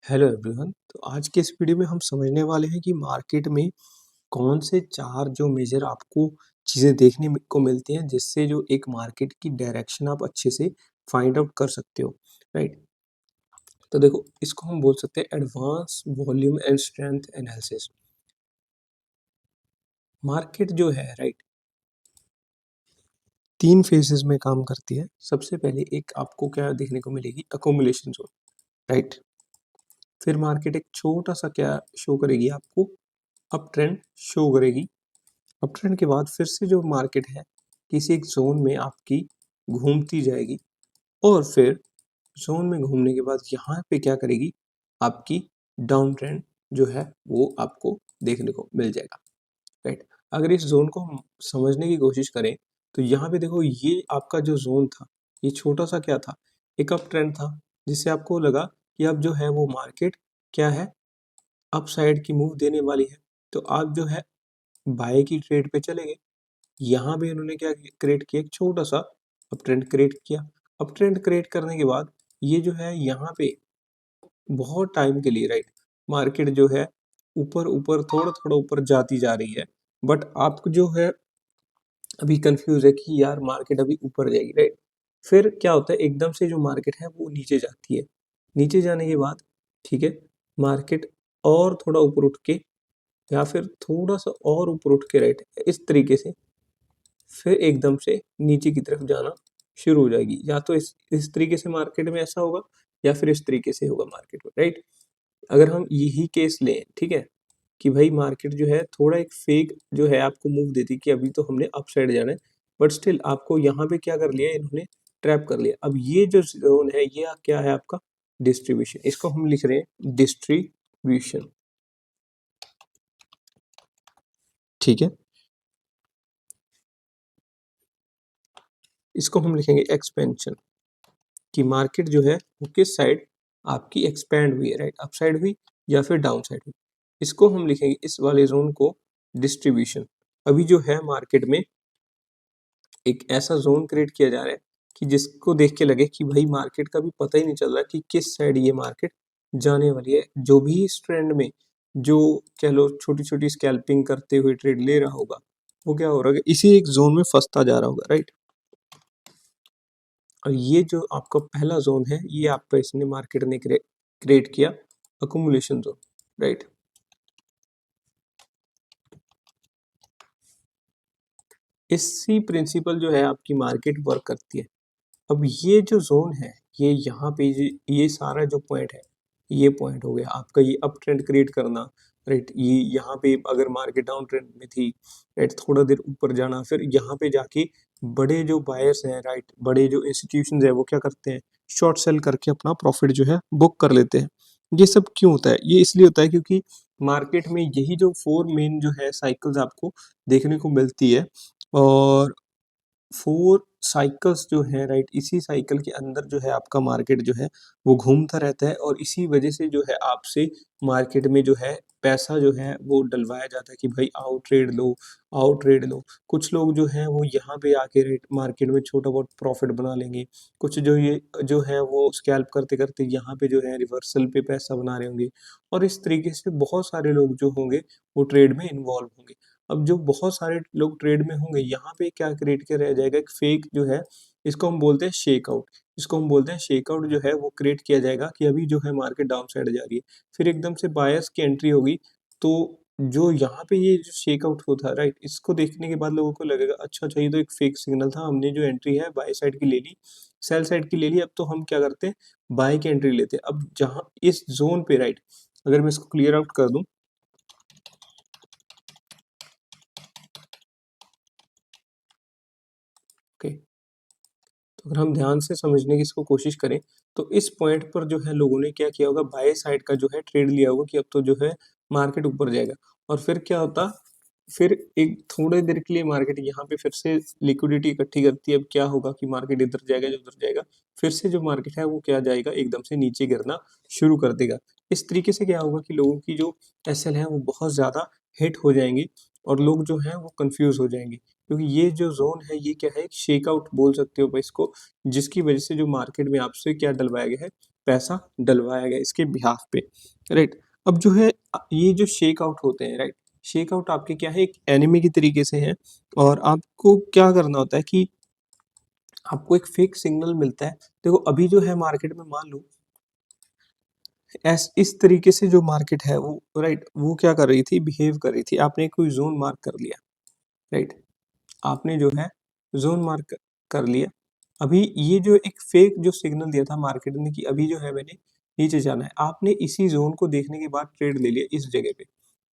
Hello everyone. तो आज के इस वीडियो में हम समझने वाले हैं कि मार्केट में कौन से चार जो मेजर आपको चीज़ें देखने को मिलती हैं जिससे जो एक मार्केट की डायरेक्शन आप अच्छे से फाइंड आउट कर सकते हो। राइट। तो देखो, इसको हम बोल सकते हैं advance volume and strength analysis. Market जो है, राइट, तीन फेजेस में काम करती है। सबसे पहले एक आपको क्या देखने को मिलेगी, अकोमुलेशन जोन। राइट। फिर मार्केट एक छोटा सा क्या शो करेगी आपको, अप ट्रेंड शो करेगी। अप ट्रेंड के बाद फिर से जो मार्केट है किसी एक जोन में आपकी घूमती जाएगी, और फिर जोन में घूमने के बाद यहाँ पे क्या करेगी, आपकी डाउन ट्रेंड जो है वो आपको देखने को मिल जाएगा। राइट। अगर इस जोन को हम समझने की कोशिश करें तो यहाँ पे देखो, ये आपका जो जोन था, ये छोटा सा क्या था, एक अप ट्रेंड था, जिससे आपको लगा कि अब जो है वो मार्केट क्या है, अप साइड की मूव देने वाली है। तो आप जो है बाय की ट्रेड पे चले गए। यहाँ पे इन्होंने क्या क्रिएट किया, एक छोटा सा अप ट्रेंड क्रिएट किया। अप ट्रेंड क्रिएट करने के बाद ये जो है यहाँ पे बहुत टाइम के लिए, राइट, मार्केट जो है ऊपर ऊपर थोड़ा थोड़ा ऊपर जाती जा रही है। बट आपको जो है अभी कंफ्यूज है कि यार मार्केट अभी ऊपर जाएगी, राइट। फिर क्या होता है, एकदम से जो मार्केट है वो नीचे जाती है। नीचे जाने के बाद, ठीक है, मार्केट और थोड़ा ऊपर उठ के, या फिर थोड़ा सा और ऊपर उठ के, राइट, इस तरीके से फिर एकदम से नीचे की तरफ जाना शुरू हो जाएगी। या तो इस तरीके से मार्केट में ऐसा होगा, या फिर इस तरीके से होगा मार्केट में, राइट। अगर हम यही केस लें, ठीक है, कि भाई मार्केट जो है थोड़ा एक फेक जो है आपको मूव देती कि अभी तो हमने अप साइड जाना है, बट स्टिल आपको यहाँ पे क्या कर लिया, इन्होंने ट्रैप कर लिया। अब ये जो जोन है ये क्या है, आपका डिस्ट्रीब्यूशन। इसको हम लिख रहे हैं डिस्ट्रीब्यूशन, ठीक है। इसको हम लिखेंगे एक्सपेंशन, कि मार्केट जो है वो किस साइड आपकी एक्सपैंड हुई है, राइट, अप साइड हुई या फिर डाउन साइड हुई। इसको हम लिखेंगे, इस वाले जोन को, डिस्ट्रीब्यूशन। अभी जो है मार्केट में एक ऐसा जोन क्रिएट किया जा रहा है कि जिसको देख के लगे कि भाई मार्केट का भी पता ही नहीं चल रहा कि किस साइड ये मार्केट जाने वाली है। जो भी इस ट्रेंड में जो कह लो छोटी छोटी स्कैल्पिंग करते हुए ट्रेड ले रहा होगा, वो क्या हो रहा है, इसी एक जोन में फंसता जा रहा होगा, राइट। और ये जो आपका पहला जोन है, ये आपका इसने मार्केट ने क्रिएट किया, अकुमुलेशन जोन, राइट। इसी प्रिंसिपल जो है आपकी मार्केट वर्क करती है। अब ये जो जोन है, ये यहाँ पे ये सारा जो पॉइंट है, ये पॉइंट हो गया आपका ये अप ट्रेंड क्रिएट करना, राइट। ये यहाँ पे अगर मार्केट डाउन ट्रेंड में थी, राइट, थोड़ा देर ऊपर जाना, फिर यहाँ पे जाके बड़े जो बायर्स हैं, राइट, बड़े जो इंस्टीट्यूशंस है, वो क्या करते हैं, शॉर्ट सेल करके अपना प्रॉफिट जो है बुक कर लेते हैं। ये सब क्यों होता है, ये इसलिए होता है क्योंकि मार्केट में यही जो फोर मेन जो है साइकिल्स आपको देखने को मिलती है। और फोर साइकिल्स जो है, राइट, इसी साइकिल के अंदर जो है आपका मार्केट जो है वो घूमता रहता है, और इसी वजह से जो है आपसे मार्केट में जो है पैसा जो है वो डलवाया जाता है कि भाई आओ ट्रेड लो, आओ ट्रेड लो। कुछ लोग जो हैं वो यहाँ पे आके, रेट, मार्केट में छोटा बहुत प्रॉफिट बना लेंगे। कुछ जो ये जो है वो स्कैल्प करते करते यहाँ पे जो है रिवर्सल पे पैसा बना रहे होंगे। और इस तरीके से बहुत सारे लोग जो होंगे वो ट्रेड में इन्वॉल्व होंगे। अब जो बहुत सारे लोग ट्रेड में होंगे, यहाँ पे क्या क्रिएट किया रह जाएगा, एक फेक जो है, इसको हम बोलते हैं शेकआउट। इसको हम बोलते हैं शेकआउट जो है वो क्रिएट किया जाएगा कि अभी जो है मार्केट डाउन साइड जा रही है, फिर एकदम से बायर्स की एंट्री होगी। तो जो यहाँ पे ये जो शेकआउट होता है, राइट, इसको देखने के बाद लोगों को लगेगा अच्छा अच्छा, ये तो एक फेक सिग्नल था, हमने जो एंट्री है बाय साइड की ले ली, सेल साइड की ले ली, अब तो हम क्या करते हैं, बाय की एंट्री लेते हैं। अब जहाँ इस जोन पे, राइट, अगर मैं इसको क्लियर आउट कर दूं, ओके, तो अगर हम ध्यान से समझने की इसको कोशिश करें, तो इस पॉइंट पर जो है लोगों ने क्या किया होगा, बाय साइड का जो है ट्रेड लिया होगा कि अब तो जो है मार्केट ऊपर जाएगा। और फिर क्या होता, फिर एक थोड़े देर के लिए मार्केट यहाँ पे फिर से लिक्विडिटी इकट्ठी करती है। अब क्या होगा कि मार्केट इधर जाएगा, जो उधर जाएगा, फिर से जो मार्केट है वो क्या जाएगा, एकदम से नीचे गिरना शुरू कर देगा। इस तरीके से क्या होगा कि लोगों की जो एसएल है वो बहुत ज्यादा हिट हो जाएंगी, और लोग जो हैं वो कंफ्यूज हो जाएंगे, क्योंकि ये जो जोन है ये क्या है, एक शेकआउट बोल सकते हो भाई इसको, जिसकी वजह से जो मार्केट में आपसे क्या डलवाया गया है, पैसा डलवाया गया इसके बिहाफ पे, राइट। अब जो है ये जो शेक आउट होते हैं, राइट, शेक आउट आपके क्या है, एक एनिमी की तरीके से है। और आपको क्या करना होता है कि आपको एक फेक सिग्नल मिलता है। देखो अभी जो है मार्केट में मान लो इस तरीके से जो मार्केट है वो, राइट, वो क्या कर रही थी, बिहेव कर रही थी। आपने कोई जोन मार्क कर लिया, राइट, आपने जो है जोन मार्क कर लिया। अभी ये जो एक फेक जो सिग्नल दिया था मार्केट ने कि अभी जो है मैंने नीचे जाना है, आपने इसी जोन को देखने के बाद ट्रेड ले लिया इस जगह पे,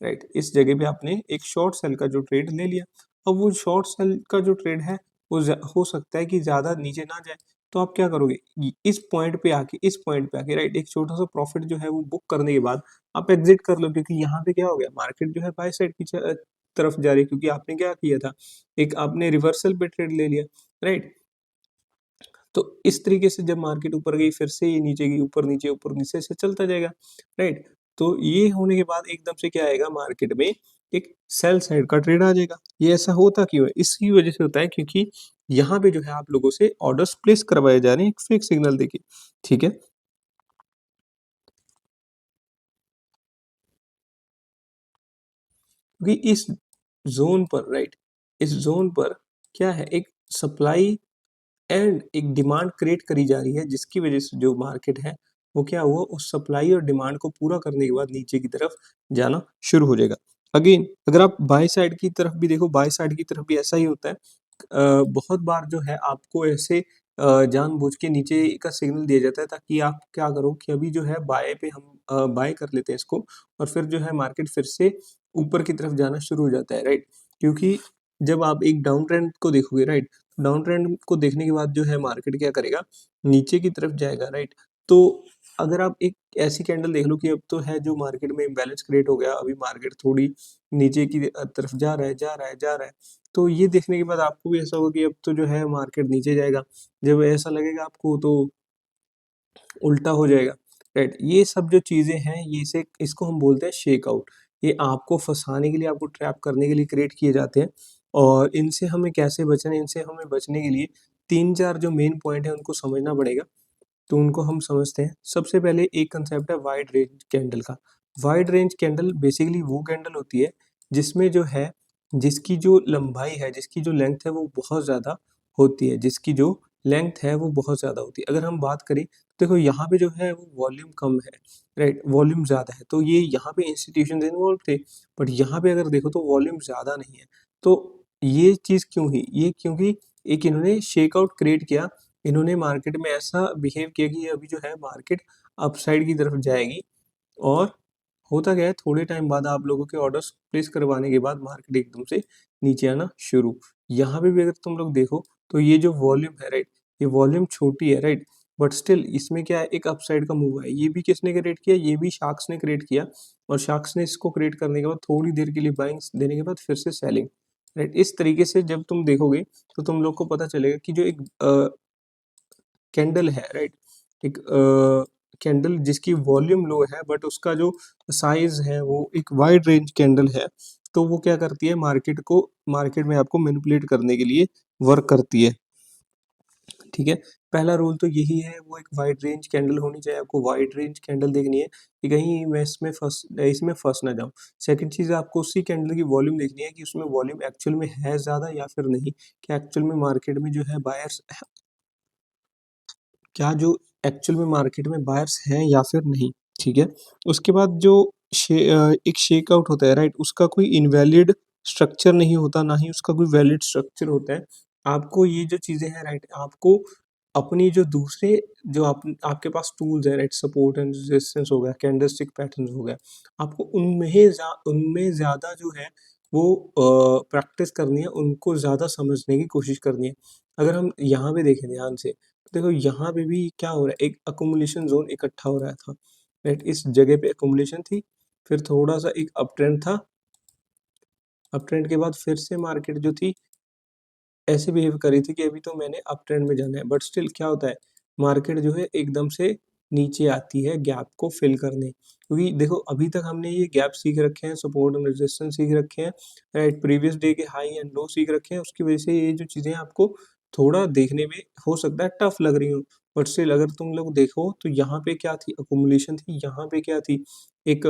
राइट। इस जगह पे आपने एक शॉर्ट सेल का जो ट्रेड ले लिया। अब वो शॉर्ट सेल का जो ट्रेड है वो हो सकता है कि ज्यादा नीचे ना जाए, तो आप क्या करोगे, इस पॉइंट पे आके, राइट, एक छोटा सा प्रॉफिट जो है वो बुक करने के बाद आप एग्जिट कर लो, क्योंकि यहाँ पे क्या हो गया, मार्केट जो है बाय साइड की तरफ जा रही है, क्योंकि आपने क्या किया था, एक आपने रिवर्सल पे ट्रेड ले लिया, राइट। तो इस तरीके से जब मार्केट ऊपर गई फिर से ये नीचे गई, ऊपर नीचे से चलता जाएगा, राइट। तो ये होने के बाद एकदम से क्या आएगा मार्केट में, एक सेल साइड का ट्रेड आ जाएगा। ये ऐसा होता क्यों है, इसकी वजह से होता है क्योंकि यहाँ पे जो है आप लोगों से ऑर्डर्स प्लेस करवाए जा रहे हैं एक फेक सिग्नल देके, ठीक है। क्योंकि इस जोन पर, राइट, इस जोन पर क्या है, एक सप्लाई एंड एक डिमांड क्रिएट करी जा रही है, जिसकी वजह से जो मार्केट है वो क्या हुआ, उस सप्लाई और डिमांड को पूरा करने के बाद नीचे की तरफ जाना शुरू हो जाएगा। अगेन अगर आप बाय साइड की तरफ भी देखो, बाय साइड की तरफ भी ऐसा ही होता है। बहुत बार जो है आपको ऐसे जानबूझ के नीचे का सिग्नल दिया जाता है ताकि आप क्या करो कि अभी जो है बाय पे हम बाय कर लेते हैं इसको, और फिर जो है मार्केट फिर से ऊपर की तरफ जाना शुरू हो जाता है, राइट। क्योंकि जब आप एक डाउन ट्रेंड को देखोगे, राइट, डाउन ट्रेंड को देखने के बाद जो है मार्केट क्या करेगा, नीचे की तरफ जाएगा, राइट। तो अगर आप एक ऐसी कैंडल देख लो कि अब तो है जो मार्केट में इम्बैलेंस क्रिएट हो गया, अभी मार्केट थोड़ी नीचे की तरफ जा रहा है, तो ये देखने के बाद आपको भी ऐसा होगा कि अब तो जो है मार्केट नीचे जाएगा। जब ऐसा लगेगा आपको तो उल्टा हो जाएगा, राइट। ये सब जो चीजें हैं, ये से इसको हम बोलते हैं शेक आउट। ये आपको फंसाने के लिए, आपको ट्रैप करने के लिए क्रिएट किए जाते हैं। और इनसे हमें कैसे बचना है, इनसे हमें बचने के लिए तीन चार जो मेन पॉइंट है उनको समझना पड़ेगा। तो उनको हम समझते हैं। सबसे पहले एक कंसेप्ट है वाइड रेंज कैंडल का। वाइड रेंज कैंडल बेसिकली वो कैंडल होती है जिसमें जो है, जिसकी जो लंबाई है, जिसकी जो लेंथ है वो बहुत ज़्यादा होती है, जिसकी जो लेंथ है वो बहुत ज़्यादा होती है। अगर हम बात करें तो देखो यहाँ पे जो है वो वॉल्यूम कम है, राइट, वॉल्यूम ज़्यादा है, तो ये यहाँ पे इंस्टीट्यूशन इन्वॉल्व थे। बट यहाँ पे अगर देखो तो वॉल्यूम ज़्यादा नहीं है। तो ये चीज़ क्यों हुई, ये क्योंकि एक इन्होंने शेकआउट क्रिएट किया। इन्होंने मार्केट में ऐसा बिहेव किया कि अभी जो है मार्केट अपसाइड की तरफ जाएगी। और होता क्या है, थोड़े टाइम बाद आप लोगों के ऑर्डर्स प्लेस करवाने के बाद मार्केट एकदम से नीचे आना शुरू। यहाँ पे भी अगर तुम लोग देखो तो ये जो वॉल्यूम है, राइट, ये वॉल्यूम छोटी है, राइट, बट स्टिल इसमें क्या है, एक अपसाइड का मूव है। ये भी किसने क्रिएट किया, ये भी शार्क्स ने क्रिएट किया। और शार्क्स ने इसको क्रिएट करने के बाद थोड़ी देर के लिए बाइंग देने के बाद फिर से सेलिंग, राइट। इस तरीके से जब तुम देखोगे तो तुम लोग को पता चलेगा कि जो एक कैंडल है, राइट, एक कैंडल जिसकी वॉल्यूम लो है बट उसका जो साइज है वो एक वाइड रेंज कैंडल है, तो वो क्या करती है, मार्केट में आपको मैनिपुलेट करने के लिए वर्क करती है, ठीक है। पहला रूल तो यही है, वो एक वाइड रेंज कैंडल होनी चाहिए। आपको वाइड रेंज कैंडल देखनी है कि कहीं मैं इसमें फंस ना जाऊं। सेकंड चीज, आपको उसी कैंडल की वॉल्यूम देखनी है कि उसमें वॉल्यूम एक्चुअल में है ज्यादा या फिर नहीं, कि एक्चुअल में मार्केट में जो है बायर्स, क्या जो एक्चुअल में मार्केट में बायर्स हैं या फिर नहीं, ठीक है। उसके बाद जो एक शेक आउट होता है, राइट, उसका कोई इनवैलिड स्ट्रक्चर नहीं होता, ना ही उसका कोई वैलिड स्ट्रक्चर होता है। आपको ये जो चीजें हैं, राइट, आपको अपनी जो दूसरे जो आपके पास टूल्स है, राइट, सपोर्ट एंड रेजिस्टेंस हो गया, कैंडलस्टिक पैटर्न हो गया, आपको उनमें ज्यादा जो है वो प्रैक्टिस करनी है, उनको ज्यादा समझने की कोशिश करनी है। अगर हम यहाँ पे देखें ध्यान से, देखो यहाँ पे भी क्या हो रहा है, एक अकोमुलेशन जोन इकट्ठा हो रहा था, राइट। इस जगह पे अकोमुलेशन थी, फिर थोड़ा सा एक अप ट्रेंड था, अप ट्रेंड के बाद फिर से मार्केट जो थी ऐसे बिहेव कर रही थी कि अभी तो मैंने अप ट्रेंड में जाना है। बट स्टिल क्या होता है, मार्केट जो है एकदम से नीचे आती है गैप को फिल करने, क्योंकि देखो अभी तक हमने ये गैप सीख रखे हैं, सपोर्ट एंड रेजिस्टेंस सीख रखे हैं, राइट, प्रीवियस डे के हाई एंड लो सीख रखे हैं। उसकी वजह से ये जो चीजें आपको थोड़ा देखने में हो सकता है टफ लग रही हो, बट स्टिल अगर तुम लोग देखो तो यहाँ पे क्या थी, अकोमुलेशन थी, यहाँ पे क्या थी, एक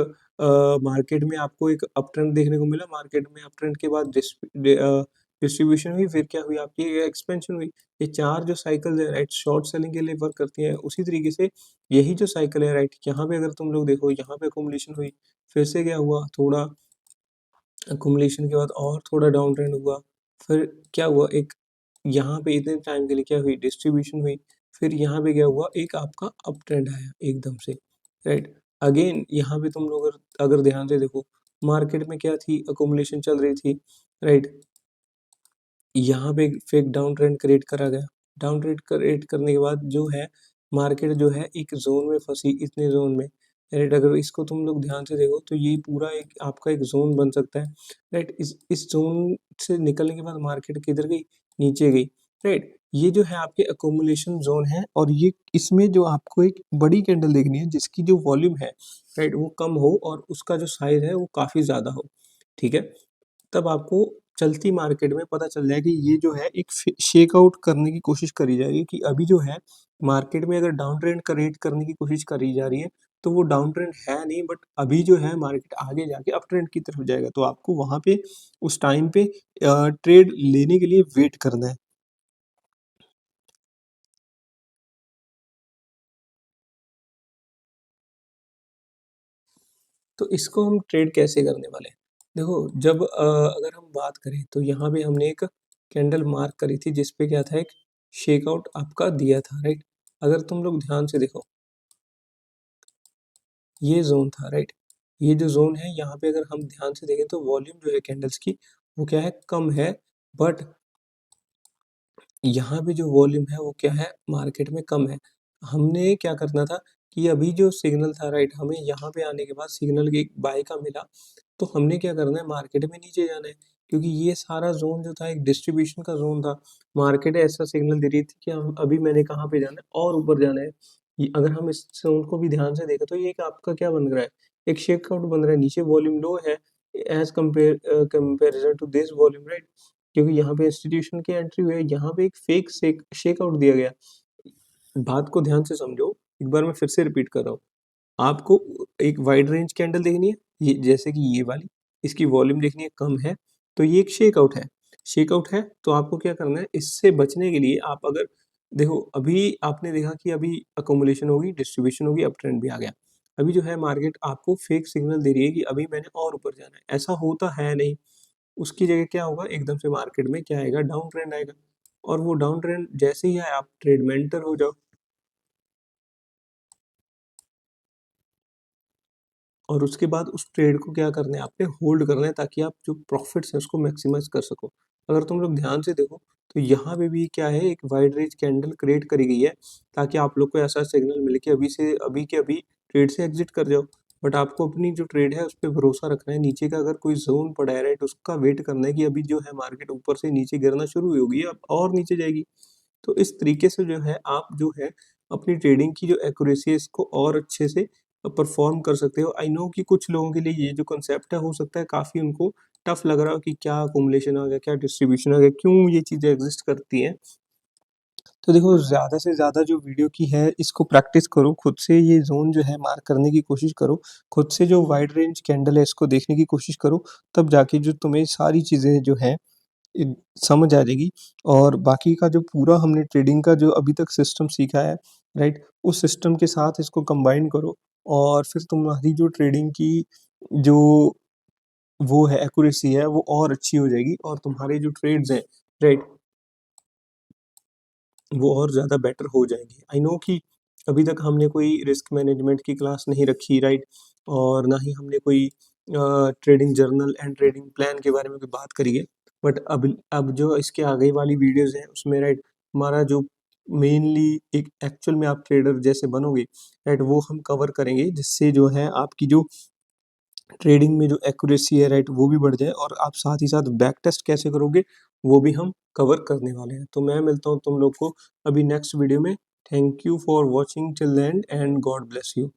मार्केट में आपको एक अप ट्रेंड देखने को मिला, मार्केट में अप ट्रेंड के बाद डिस्ट्रीब्यूशन हुई, फिर क्या हुई आपकी एक्सपेंशन हुई। ये चार जो साइकिल है राइट, शॉर्ट सेलिंग के लिए वर्क करती है। उसी तरीके से यही जो साइकिल है राइट, यहाँ पे अगर तुम लोग देखो, यहाँ पे अकोमुलेशन हुई, फिर से क्या हुआ, थोड़ा अकोमुलेशन के बाद और थोड़ा डाउन ट्रेंड हुआ, फिर क्या हुआ, एक यहाँ पे इतने टाइम के लिए क्या हुई, डिस्ट्रीब्यूशन हुई, फिर यहाँ पे क्या हुआ, एक आपका अप ट्रेंड आया एकदम से, राइट। अगेन यहाँ पे तुम लोग अगर ध्यान से देखो, मार्केट में क्या थी, अकोमुलेशन चल रही थी, राइट। यहाँ पे फेक डाउन ट्रेंड क्रिएट करा गया, डाउन ट्रेंड क्रिएट करने के बाद जो है मार्केट जो है एक जोन में फंसी, इतने जोन में, राइट। अगर इसको तुम लोग ध्यान से देखो तो ये पूरा एक आपका एक जोन बन सकता है, राइट। इस जोन से निकलने के बाद मार्केट किधर गई, नीचे गई, राइट। ये जो है आपके अकोमुलेशन जोन है, और ये इसमें जो आपको एक बड़ी कैंडल देखनी है जिसकी जो वॉल्यूम है राइट वो कम हो और उसका जो साइज है वो काफी ज्यादा हो, ठीक है। तब आपको चलती मार्केट में पता चल जाए कि ये जो है एक शेक आउट करने की कोशिश करी जाएगी, कि अभी जो है मार्केट में अगर डाउन ट्रेंड क्रिएट करने की कोशिश करी जा रही है तो वो डाउन ट्रेंड है नहीं, बट अभी जो है मार्केट आगे जाके अप ट्रेंड की तरफ जाएगा, तो आपको वहां पे उस टाइम पे ट्रेड लेने के लिए वेट करना है। तो इसको हम ट्रेड कैसे करने वाले हैं, देखो जब अगर हम बात करें तो यहाँ पे हमने एक कैंडल मार्क करी थी जिसपे क्या था, एक शेकआउट आपका दिया था, राइट। अगर तुम लोग ध्यान से देखो, ये जोन था, राइट। ये जो जोन है यहाँ पे अगर हम ध्यान से देखें तो वॉल्यूम जो है कैंडल्स की वो क्या है, कम है, बट यहाँ पे जो वॉल्यूम है वो क्या है, मार्केट में कम है। हमने क्या करना था कि अभी जो सिग्नल था राइट, हमें यहाँ पे आने के बाद सिग्नल एक बाय का मिला, तो हमने क्या करना है, मार्केट में नीचे जाना है, क्योंकि ये सारा जोन जो था एक डिस्ट्रीब्यूशन का जोन था। मार्केट ऐसा सिग्नल दे रही थी कि हम अभी मैंने कहाँ पे जाना है, और ऊपर जाना है। अगर हम इस जोन को भी ध्यान से देखें तो ये एक आपका क्या बन रहा है, एक शेकआउट बन रहा है, नीचे वॉल्यूम लो है as comparison to this volume, right. क्योंकि यहाँ पे इंस्टीट्यूशन की एंट्री हुई है, यहाँ पे एक फेक शेक आउट दिया गया। बात को ध्यान से समझो, एक बार मैं फिर से रिपीट कर रहा हूँ, आपको एक वाइड रेंज कैंडल देखनी है, ये जैसे कि ये वाली, इसकी वॉल्यूम देखनी है कम है, तो ये एक शेकआउट है। शेकआउट है तो आपको क्या करना है, इससे बचने के लिए आप अगर देखो, अभी आपने देखा कि अभी अकोमुलेशन होगी, डिस्ट्रीब्यूशन होगी, अप ट्रेंड भी आ गया। अभी जो है मार्केट आपको फेक सिग्नल दे रही है कि अभी मैंने और ऊपर जाना है, ऐसा होता है नहीं। उसकी जगह क्या होगा, एकदम से मार्केट में क्या आएगा, डाउन ट्रेंड आएगा, और वो डाउन ट्रेंड जैसे ही आए आप ट्रेड में एंटर हो जाओ, और उसके बाद उस ट्रेड को क्या करना है, आपने होल्ड करना है, ताकि आप जो प्रॉफिट्स है उसको मैक्सिमाइज कर सको। अगर तुम लोग ध्यान से देखो तो यहाँ पे भी क्या है, एक वाइड रेंज कैंडल क्रिएट करी गई है, ताकि आप लोग को ऐसा सिग्नल मिले कि अभी से अभी के अभी ट्रेड से एग्जिट कर जाओ। बट आपको अपनी जो ट्रेड है उस पर भरोसा रखना है, नीचे का अगर कोई जोन पड़ा है राइट, उसका वेट करना है कि अभी जो है मार्केट ऊपर से नीचे गिरना शुरू हुई होगी, अब और नीचे जाएगी। तो इस तरीके से जो है आप जो है अपनी ट्रेडिंग की जो एक्यूरेसी है इसको और अच्छे से परफॉर्म कर सकते हो। आई नो कि कुछ लोगों के लिए ये जो कंसेप्ट है हो सकता है काफ़ी उनको टफ लग रहा हो कि क्या अकोमुलेशन आ गया, क्या डिस्ट्रीब्यूशन आ गया, क्यों ये चीज़ें एग्जिस्ट करती हैं। तो देखो ज़्यादा से ज़्यादा जो वीडियो की है इसको प्रैक्टिस करो, खुद से ये ज़ोन जो है मार्क करने की कोशिश करो, खुद से जो वाइड रेंज कैंडल है इसको देखने की कोशिश करो, तब जाके जो तुम्हें सारी चीज़ें जो हैं इ समझ आ जाएगी। और बाकी का जो पूरा हमने ट्रेडिंग का जो अभी तक सिस्टम सीखा है, राइट? उस सिस्टम के साथ इसको कंबाइन करो, और फिर तुम्हारी जो ट्रेडिंग की जो वो है एक्यूरेसी है वो और अच्छी हो जाएगी, और तुम्हारे जो ट्रेड्स हैं, राइट? वो और ज़्यादा बेटर हो जाएँगे। आई नो कि अभी तक हमने कोई रिस्क मैनेजमेंट की क्लास नहीं रखी, राइट? और ना ही हमने कोई trading journal and trading plan के बारे में कोई बात करी है। बट अब जो इसके आगे वाली वीडियोज़ हैं उसमें, राइट, हमारा जो मेनली एक एक्चुअल में आप ट्रेडर जैसे बनोगे, राइट, वो हम कवर करेंगे, जिससे जो है आपकी जो ट्रेडिंग में जो एक्यूरेसी है राइट वो भी बढ़ जाए, और आप साथ ही साथ बैक टेस्ट कैसे करोगे वो भी हम कवर करने वाले हैं। तो मैं मिलता हूँ तुम लोग को अभी नेक्स्ट वीडियो में। Thank you for watching till the end and God bless you.